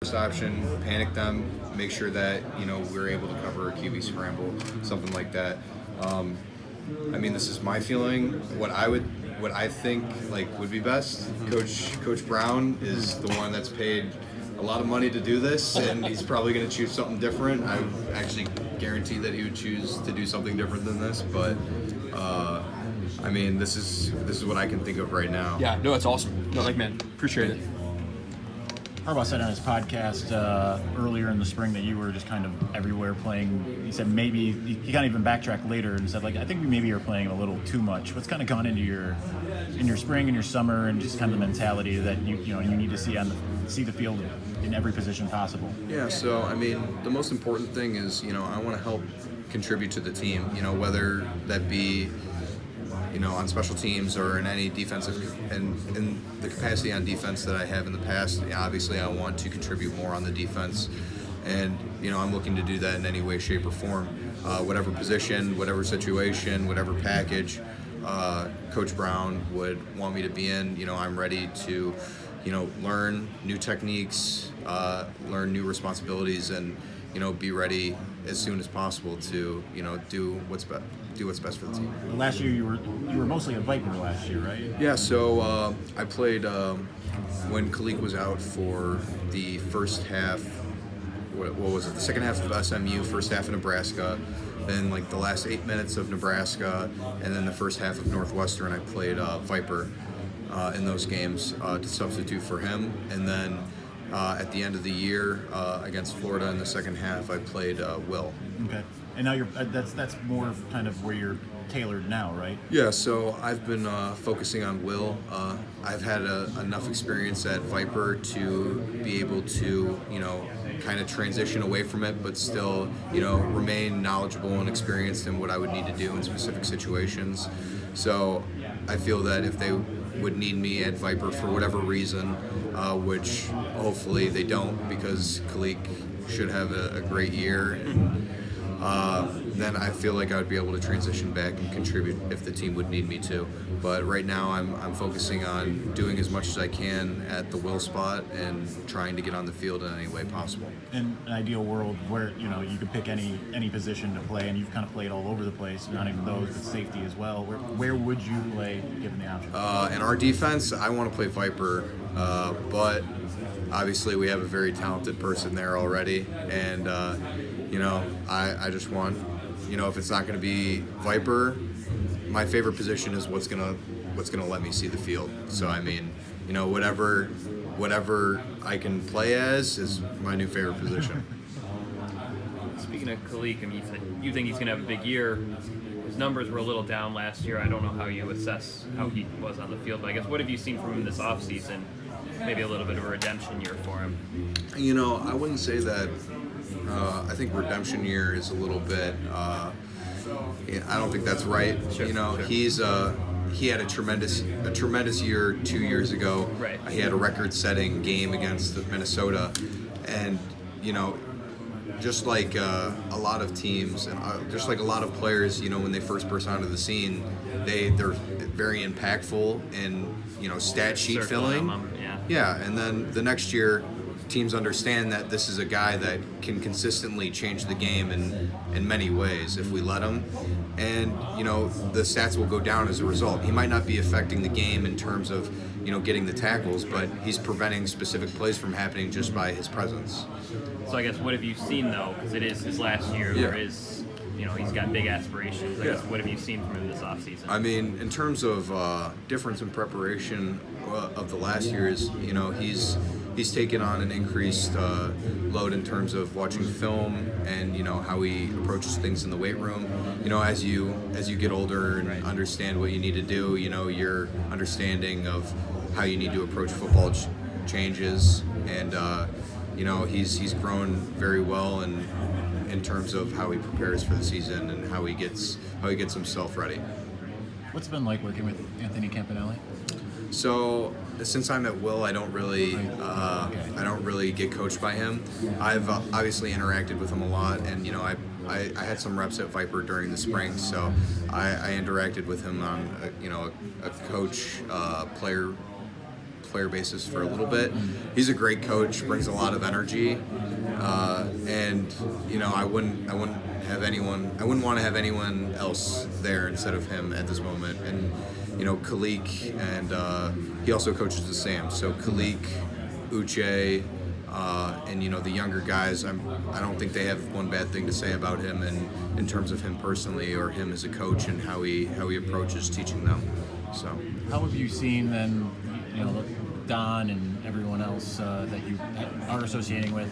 first option, panic them, make sure that we're able to cover a QB scramble, something like that. I mean, this is my feeling. What I think would be best. Coach Brown is the one that's paid a lot of money to do this, and he's probably going to choose something different. I actually guarantee that he would choose to do something different than this, but I mean, this is what I can think of right now. Yeah, no, it's awesome. No, man, appreciate it. Harbaugh said on his podcast earlier in the spring that you were just kind of everywhere playing. He said maybe he kind of even backtracked later and said I think maybe you're playing a little too much. What's kind of gone into your spring and your summer and just kind of the mentality that you need to see the field in every position possible? Yeah, so I mean, the most important thing is I want to help contribute to the team. Whether that be on special teams or in any defensive and in the capacity on defense that I have in the past. Obviously, I want to contribute more on the defense, and I'm looking to do that in any way, shape, or form, whatever position, whatever situation, whatever package Coach Brown would want me to be in. I'm ready to learn new techniques, learn new responsibilities, and be ready as soon as possible to do what's best for the team. Last year you were mostly a Viper last year, right? Yeah, so I played when Kalik was out for the first half. What was it? The second half of SMU, first half of Nebraska, then the last 8 minutes of Nebraska, and then the first half of Northwestern. I played Viper in those games to substitute for him, and then at the end of the year against Florida in the second half, I played Will. Okay. And now that's more kind of where you're tailored now, right? Yeah, so I've been focusing on Will. I've had enough experience at Viper to be able to, kind of transition away from it, but still, remain knowledgeable and experienced in what I would need to do in specific situations. So I feel that if they would need me at Viper for whatever reason, which hopefully they don't, because Kalik should have a great year, and then I feel like I would be able to transition back and contribute if the team would need me to. But right now I'm focusing on doing as much as I can at the Will spot and trying to get on the field in any way possible. In an ideal world where you could pick any position to play, and you've kind of played all over the place, not even those, but safety as well, where would you play given the option? In our defense, I want to play Viper, but obviously we have a very talented person there already, and I just want, if it's not going to be Viper, my favorite position is what's gonna let me see the field. So I mean, whatever I can play as is my new favorite position. Speaking of Kalik, I mean, you think he's going to have a big year. His numbers were a little down last year. I don't know how you assess how he was on the field, but I guess what have you seen from him this offseason? Maybe a little bit of a redemption year for him. I wouldn't say that. I think redemption year is a little bit. I don't think that's right. Sure. He had a tremendous year 2 years ago. Right. He had a record-setting game against Minnesota, and just like a lot of teams and just like a lot of players, when they first burst onto the scene, they're very impactful and stat sheet filling. Yeah, and then the next year, teams understand that this is a guy that can consistently change the game in many ways if we let him. And, the stats will go down as a result. He might not be affecting the game in terms of, getting the tackles, but he's preventing specific plays from happening just by his presence. So I guess what have you seen, though? Because it is his last year. Yeah. There is, he's got big aspirations. I guess what have you seen from him this offseason? I mean, in terms of difference in preparation of the last year is, he's taken on an increased load in terms of watching film and how he approaches things in the weight room. As you get older and understand what you need to do, your understanding of how you need to approach football changes, and he's grown very well in terms of how he prepares for the season and how he gets himself ready. What's it been like working with Anthony Campanelli? So since I'm at Will, I don't really get coached by him. I've obviously interacted with him a lot, and I had some reps at Viper during the spring, so I interacted with him on a coach player player basis for a little bit. He's a great coach, brings a lot of energy, and I wouldn't want to have anyone else there instead of him at this moment. And Kalik, and he also coaches the Sam. So Kalik, Uche, and the younger guys, I don't think they have one bad thing to say about him, and in terms of him personally or him as a coach and how he approaches teaching them. So how have you seen then, Don and everyone else that you are associating with,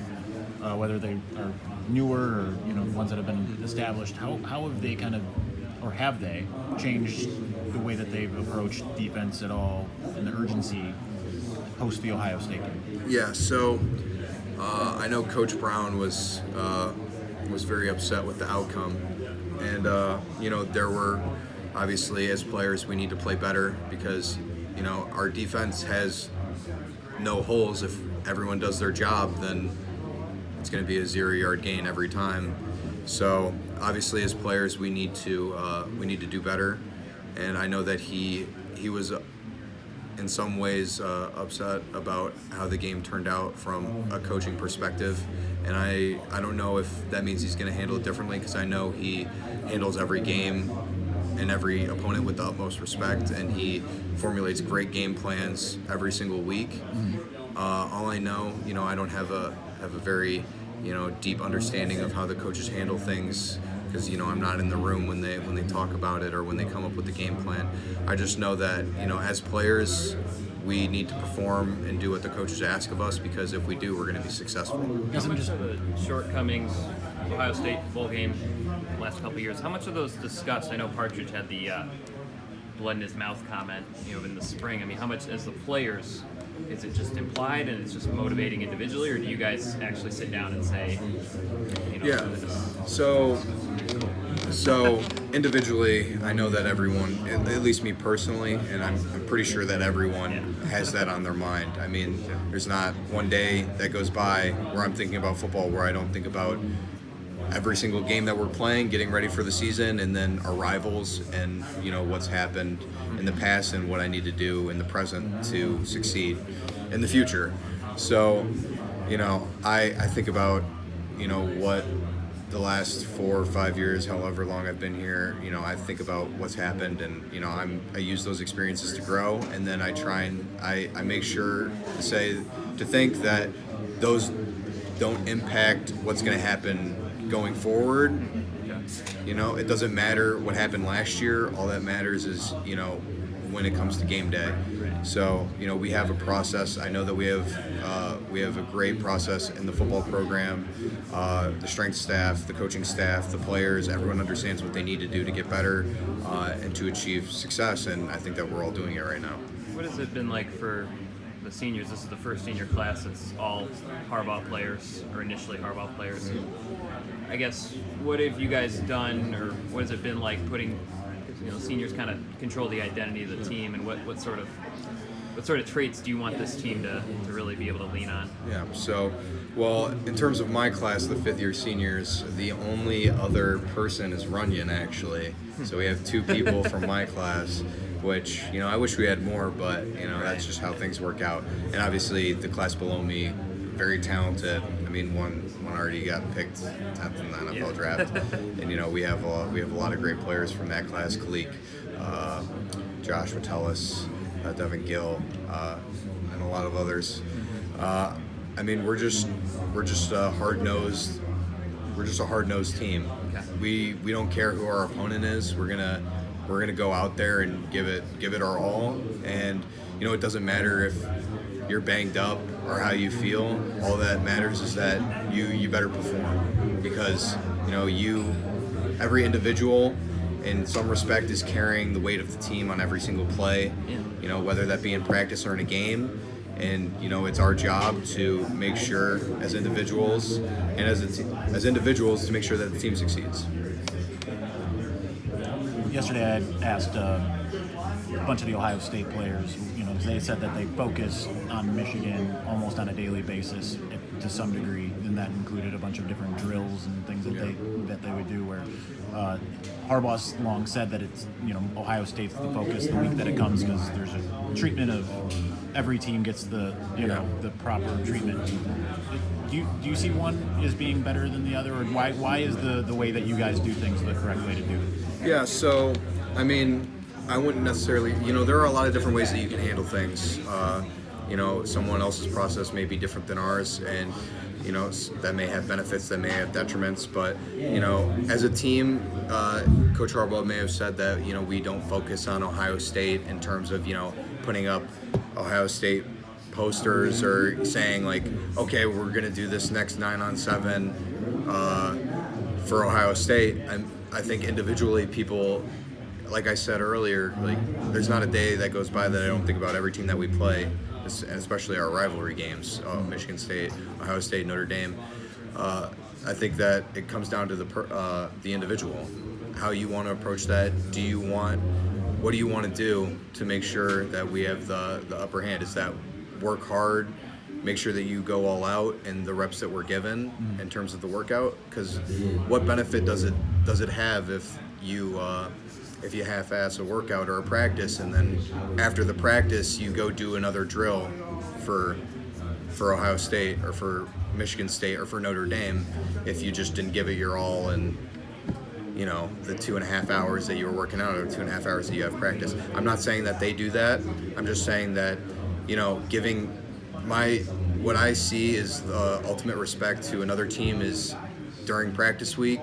whether they are newer or ones that have been established? How have they have they changed the way that they've approached defense at all, and the urgency post the Ohio State game? Yeah, so I know Coach Brown was very upset with the outcome, and there were obviously, as players, we need to play better because our defense has no holes. If everyone does their job, then it's going to be a 0-yard gain every time. So obviously, as players, we need to do better, and I know that he was in some ways upset about how the game turned out from a coaching perspective, and I don't know if that means he's going to handle it differently, because I know he handles every game and every opponent with the utmost respect, and he formulates great game plans every single week. All I know, I don't have a very deep understanding of how the coaches handle things, because I'm not in the room when they talk about it or when they come up with the game plan. I just know that as players, we need to perform and do what the coaches ask of us, because if we do, we're going to be successful. How much of the shortcomings, Ohio State bowl game, the last couple of years, how much of those discussed? I know Partridge had the blood in his mouth comment, in the spring. I mean, how much as the players? Is it just implied and it's just motivating individually, or do you guys actually sit down and say, Yeah. So individually, I know that everyone, at least me personally, and I'm pretty sure that everyone has that on their mind. I mean, there's not one day that goes by where I'm thinking about football where I don't think about every single game that we're playing, getting ready for the season, and then our rivals, and what's happened in the past and what I need to do in the present to succeed in the future. So I think about what the last 4 or 5 years, however long I've been here, I think about what's happened, and I use those experiences to grow, and then I try and I make sure to think that those don't impact what's going to happen going forward. It doesn't matter what happened last year. All that matters is when it comes to game day. So we have a process. I know that we have a great process in the football program. The strength staff, the coaching staff, the players, everyone understands what they need to do to get better and to achieve success, and I think that we're all doing it right now. What has it been like for the seniors? This is the first senior class that's all Harbaugh players, or initially Harbaugh players. I guess, what have you guys done, or what has it been like putting, seniors kind of control the identity of the team, and what sort of traits do you want this team to really be able to lean on? Yeah, so, well, in terms of my class, the fifth-year seniors, the only other person is Runyon, actually. So we have 2 people from my class, which, I wish we had more, but, that's just how things work out. And obviously, the class below me, very talented. I mean, one already got picked 10th in the NFL draft, and we have a lot of great players from that class. Kalik, Josh Watellis, Devin Gill, and a lot of others. I mean, we're just a hard-nosed team. Okay. We don't care who our opponent is. We're gonna go out there and give it our all, and it doesn't matter if you're banged up or how you feel. All that matters is that you better perform, because every individual in some respect is carrying the weight of the team on every single play, whether that be in practice or in a game. And it's our job to make sure as individuals and as individuals to make sure that the team succeeds. Yesterday I had asked a bunch of the Ohio State players, they said that they focus on Michigan almost on a daily basis to some degree, and that included a bunch of different drills and things that they would do where Harbaugh's long said that it's, Ohio State's the focus the week that it comes because there's a treatment of every team gets the the proper treatment. Do you see one as being better than the other, or why is the way that you guys do things the correct way to do it? Yeah, so I mean, I wouldn't necessarily, there are a lot of different ways that you can handle things. Someone else's process may be different than ours, and that may have benefits, that may have detriments, but as a team, Coach Harbaugh may have said that we don't focus on Ohio State in terms of putting up Ohio State posters or saying like, okay, we're gonna do this next 9-on-7 for Ohio State. I think individually people, like I said earlier, like there's not a day that goes by that I don't think about every team that we play, and especially our rivalry games, Michigan State, Ohio State, Notre Dame. I think that it comes down to the individual, how you want to approach that. What do you want to do to make sure that we have the upper hand? Is that work hard, make sure that you go all out in the reps that we're given in terms of the workout? Because what benefit does it have if you half-ass a workout or a practice, and then after the practice you go do another drill for Ohio State or for Michigan State or for Notre Dame if you just didn't give it your all in the 2.5 hours that you were working out or 2.5 hours that you have practice. I'm not saying that they do that. I'm just saying that giving what I see is the ultimate respect to another team is during practice week,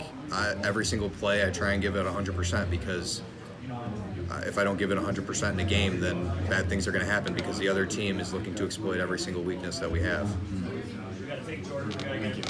every single play I try and give it 100%, because if I don't give it 100% in a game, then bad things are going to happen because the other team is looking to exploit every single weakness that we have. Thank you.